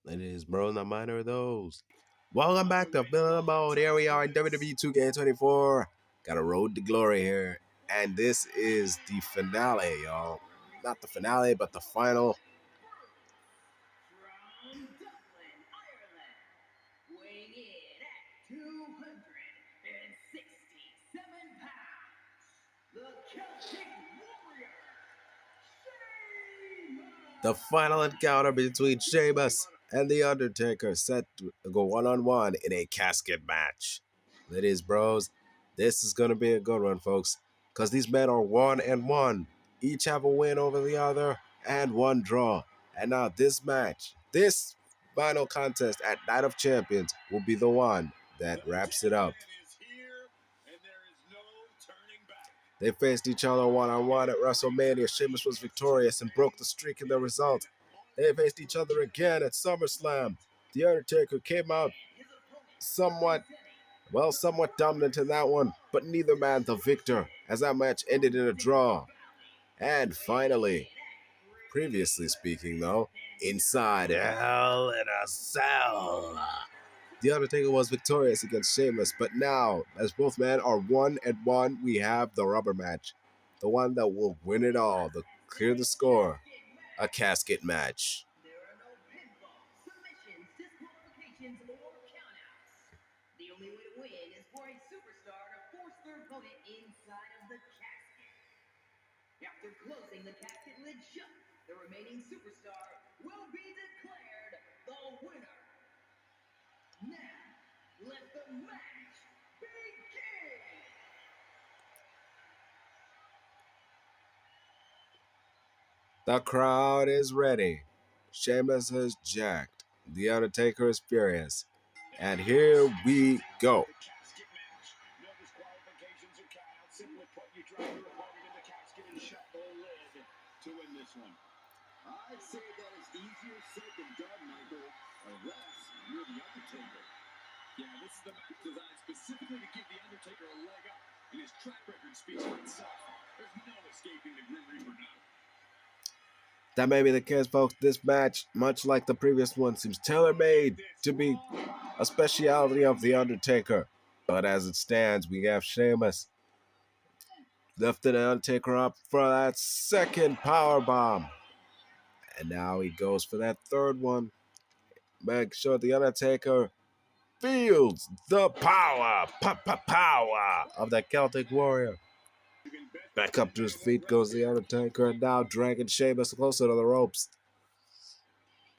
Ladies, bros, not minor of those. Welcome back to Feelin The Mode. Here we are in WWE 2K24. Got a road to glory here. And this is the finale, y'all. Not the finale, but the final. The final encounter between Sheamus and The Undertaker set to go one-on-one in a casket match. Ladies, bros, this is going to be a good one, folks, because these men are 1-1. Each have a win over the other and one draw. And now this match, this final contest at Night of Champions will be the one that wraps it up. They faced each other one-on-one at WrestleMania. Sheamus was victorious and broke the streak in the result. They faced each other again at SummerSlam. The Undertaker came out somewhat dominant in that one, but neither man the victor, as that match ended in a draw. And finally, previously speaking though, inside Hell in a Cell, The Undertaker was victorious against Sheamus, but now, as both men are 1-1, we have the rubber match. The one that will win it all, the clear the score, a casket match. There are no pinfalls, submissions, disqualifications, or countouts. The only way to win is for a superstar to force their opponent inside of the casket. After closing the casket lid shut, the remaining superstar will be declared the winner. Now, let the match begin! The crowd is ready. Sheamus is jacked. The Undertaker is furious. And here we go. Casket match. No disqualifications or countouts. Simply put, you drive your opponent in the casket and shut the lid to win this one. I'd say that is easier said than done, Michael. Unless you're the Undertaker. Yeah, this is the match designed specifically to give the Undertaker a leg up, and his track record speaks for itself. There's no escaping the Grim Reaper now. That may be the case, folks. This match, much like the previous one, seems tailor-made to be a speciality of The Undertaker. But as it stands, we have Sheamus lifting The Undertaker up for that second powerbomb. And now he goes for that third one. Make sure The Undertaker feels the power of the Celtic Warrior. Back up to his feet goes The Undertaker, and now dragging Sheamus closer to the ropes.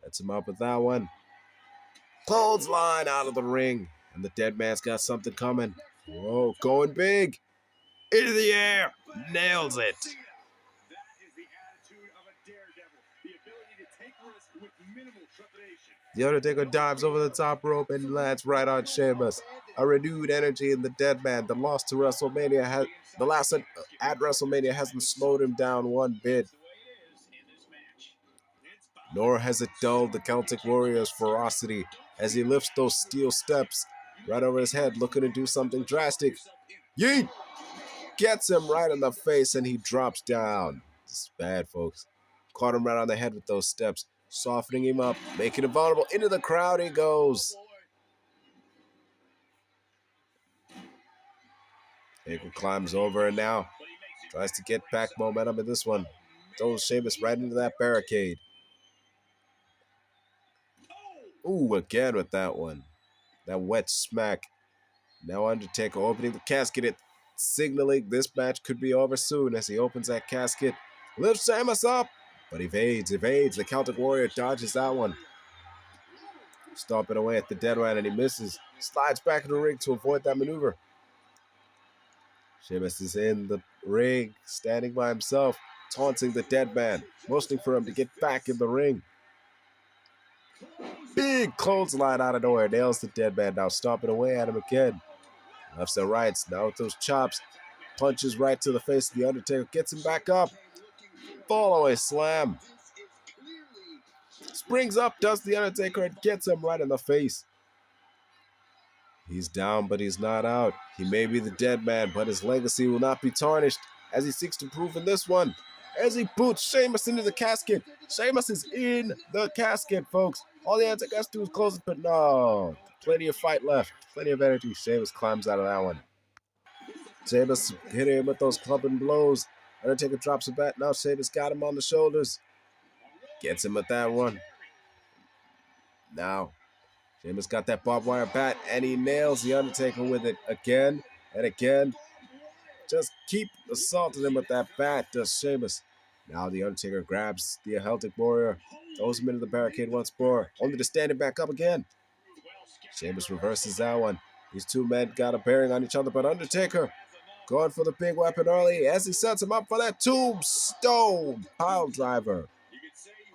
Gets him up with that one. Clothesline out of the ring, and the dead man's got something coming. Whoa, going big. Into the air. Nails it. That is the attitude of a daredevil. The ability to take risks with minimal trepidation. The Undertaker dives over the top rope and lands right on Sheamus. A renewed energy in the dead man. The loss to WrestleMania has at WrestleMania hasn't slowed him down one bit. Nor has it dulled the Celtic Warrior's ferocity as he lifts those steel steps right over his head, looking to do something drastic. Yeet! Gets him right in the face and he drops down. This is bad, folks. Caught him right on the head with those steps, softening him up, making him vulnerable. Into the crowd he goes. Taker climbs over and now tries to get back momentum in this one. Throws Sheamus right into that barricade. Ooh, again with that one. That wet smack. Now Undertaker opening the casket, signaling this match could be over soon as he opens that casket. Lifts Sheamus up, but evades. The Celtic Warrior dodges that one. Stomping away at the dead man and he misses. Slides back in the ring to avoid that maneuver. Sheamus is in the ring, standing by himself, taunting the dead man, motioning for him to get back in the ring. Big clothesline out of nowhere, nails the dead man, now stomping away at him again. Lefts and rights, now with those chops, punches right to the face of the Undertaker, gets him back up. Fall away slam. Springs up, does the Undertaker, and gets him right in the face. He's down, but he's not out. He may be the dead man, but his legacy will not be tarnished as he seeks to prove in this one. As he boots Sheamus into the casket. Sheamus is in the casket, folks. All the Undertaker has to do is close it, but no. Plenty of fight left. Plenty of energy. Sheamus climbs out of that one. Sheamus hitting him with those clubbing blows. Undertaker drops a bat. Now Sheamus got him on the shoulders. Gets him with that one. Now, Sheamus got that barbed wire bat, and he nails the Undertaker with it again and again. Just keep assaulting him with that bat, does Sheamus. Now the Undertaker grabs the Celtic Warrior, throws him into the barricade once more, only to stand him back up again. Sheamus reverses that one. These two men got a bearing on each other, but Undertaker going for the big weapon early as he sets him up for that tombstone piledriver.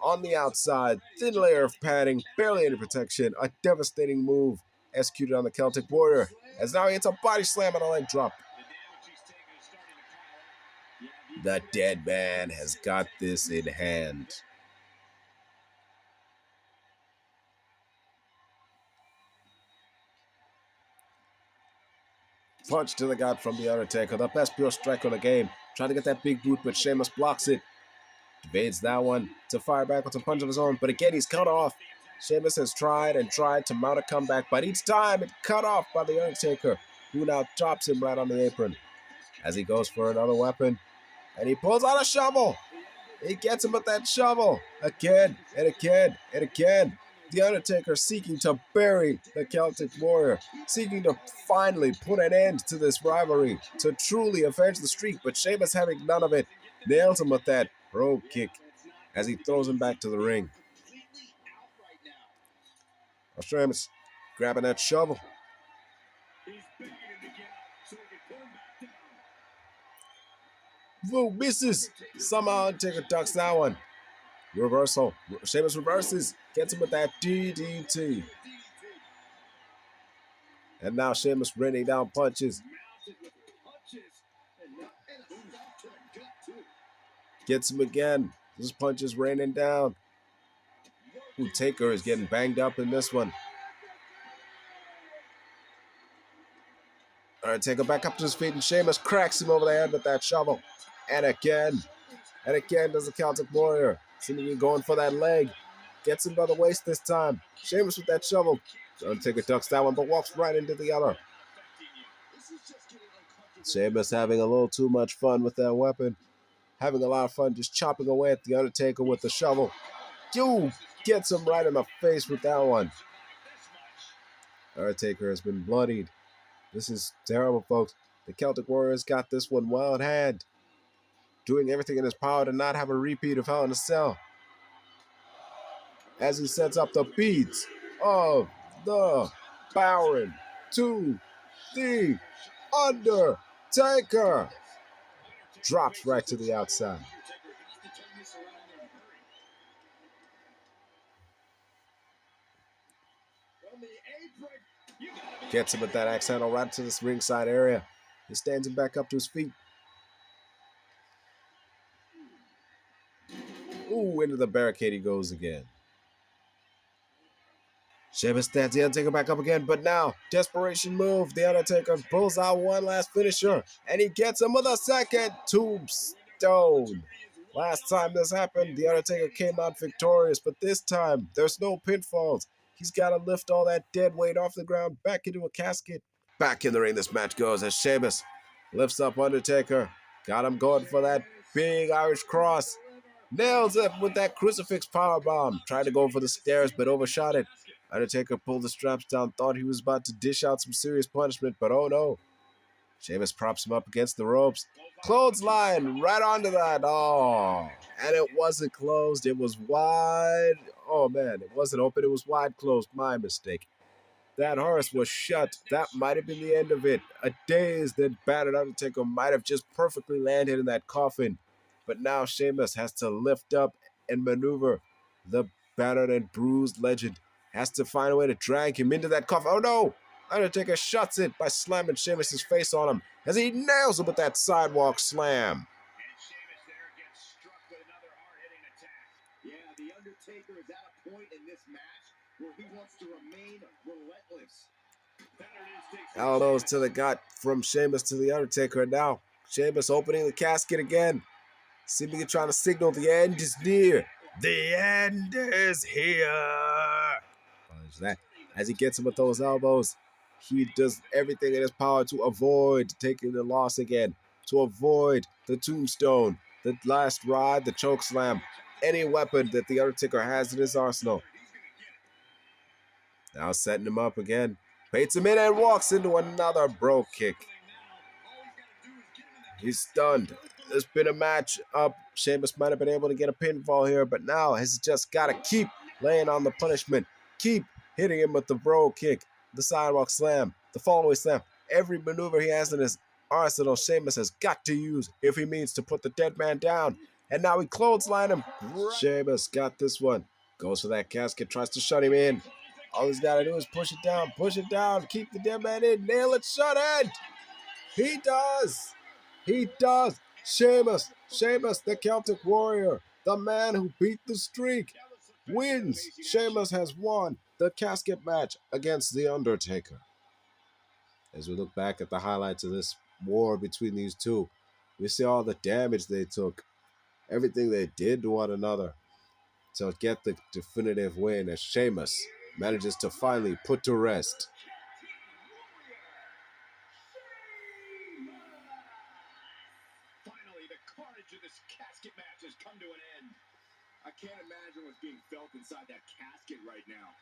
On the outside, thin layer of padding, barely any protection, a devastating move executed on the Celtic Warrior, as now he hits a body slam and a leg drop. The dead man has got this in hand. Punch to the gut from the Undertaker, the best pure striker in the game. Trying to get that big boot, but Sheamus blocks it. Evades that one to fire back with a punch of his own, but again he's cut off. Sheamus has tried and tried to mount a comeback, but each time it's cut off by the Undertaker, who now drops him right on the apron. As he goes for another weapon, and he pulls out a shovel. He gets him with that shovel again and again and again. The Undertaker seeking to bury the Celtic Warrior, seeking to finally put an end to this rivalry, to truly avenge the streak, but Sheamus having none of it, nails him with that brogue kick as he throws him back to the ring. Sheamus grabbing that shovel. Whoa, misses. Somehow Undertaker ducks that one. Reversal. Sheamus reverses. Gets him with that DDT. And now Sheamus raining down punches. Gets him again. This punch is raining down. Ooh, Taker is getting banged up in this one. All right, Taker back up to his feet, and Sheamus cracks him over the head with that shovel. And again does the Celtic Warrior. Seemingly going for that leg. Gets him by the waist this time. Sheamus with that shovel. Undertaker ducks that one, but walks right into the other. Sheamus having a little too much fun with that weapon. Having a lot of fun just chopping away at the Undertaker with the shovel. Gets him right in the face with that one. Undertaker has been bloodied. This is terrible, folks. The Celtic Warriors got this one well in hand. Doing everything in his power to not have a repeat of Hell in a Cell. As he sets up the beats of the Baron to the Undertaker. Drops right to the outside. Gets him with that axe handle right to this ringside area. He stands him back up to his feet. Ooh, into the barricade he goes again. Sheamus stands the Undertaker back up again, but now, desperation move. The Undertaker pulls out one last finisher, and he gets him with a second tombstone. Last time this happened, the Undertaker came out victorious, but this time, there's no pinfalls. He's got to lift all that dead weight off the ground back into a casket. Back in the ring this match goes as Sheamus lifts up Undertaker. Got him going for that big Irish cross. Nails it with that crucifix powerbomb. Tried to go for the stairs, but overshot it. Undertaker pulled the straps down, thought he was about to dish out some serious punishment, but oh no. Sheamus props him up against the ropes. Clothesline right onto that. Oh, and it wasn't closed. It was wide. Oh, man, it wasn't open. It was wide closed. My mistake. That horse was shut. That might have been the end of it. A dazed and battered Undertaker might have just perfectly landed in that coffin. But now Sheamus has to lift up and maneuver. The battered and bruised legend has to find a way to drag him into that coffin. Oh, no. Undertaker shuts it by slamming Sheamus' face on him as he nails him with that sidewalk slam. And Sheamus there gets struck with another hard-hitting attack. Yeah, the Undertaker is at a point in this match where he wants to remain relentless. Elbows to the gut from Sheamus to the Undertaker. Now, Sheamus opening the casket again. Seemingly trying to signal the end is near. The end is here. that as he gets him with those elbows, he does everything in his power to avoid taking the loss again, to avoid the tombstone, the last ride, the choke slam, any weapon that the Undertaker has in his arsenal. Now setting him up again, baits him in and walks into another bro kick. He's stunned. There's been a match up. Sheamus might have been able to get a pinfall here, but now he's just got to keep laying on the punishment. Keep hitting him with the bro kick, the sidewalk slam, the fallaway slam. Every maneuver he has in his arsenal, Sheamus has got to use if he means to put the dead man down. And now he clotheslined him. Sheamus got this one. Goes for that casket, tries to shut him in. All he's got to do is push it down, keep the dead man in, nail it shut in. He does. He does. Sheamus, the Celtic Warrior, the man who beat the streak, wins. Sheamus has won the casket match against The Undertaker. As we look back at the highlights of this war between these two, we see all the damage they took, everything they did to one another to get the definitive win as Sheamus manages to finally put to rest. Finally, the carnage of this casket match has come to an end. I can't imagine what's being felt inside that casket right now.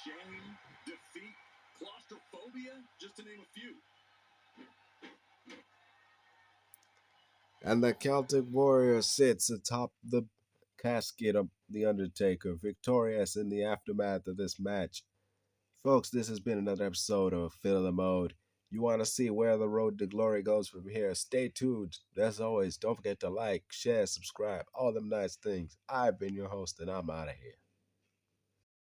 Shame, defeat, claustrophobia, just to name a few. And the Celtic Warrior sits atop the casket of The Undertaker, victorious in the aftermath of this match. Folks, this has been another episode of Feelin The Mode. You want to see where the road to glory goes from here? Stay tuned. As always, don't forget to like, share, subscribe, all them nice things. I've been your host, and I'm out of here.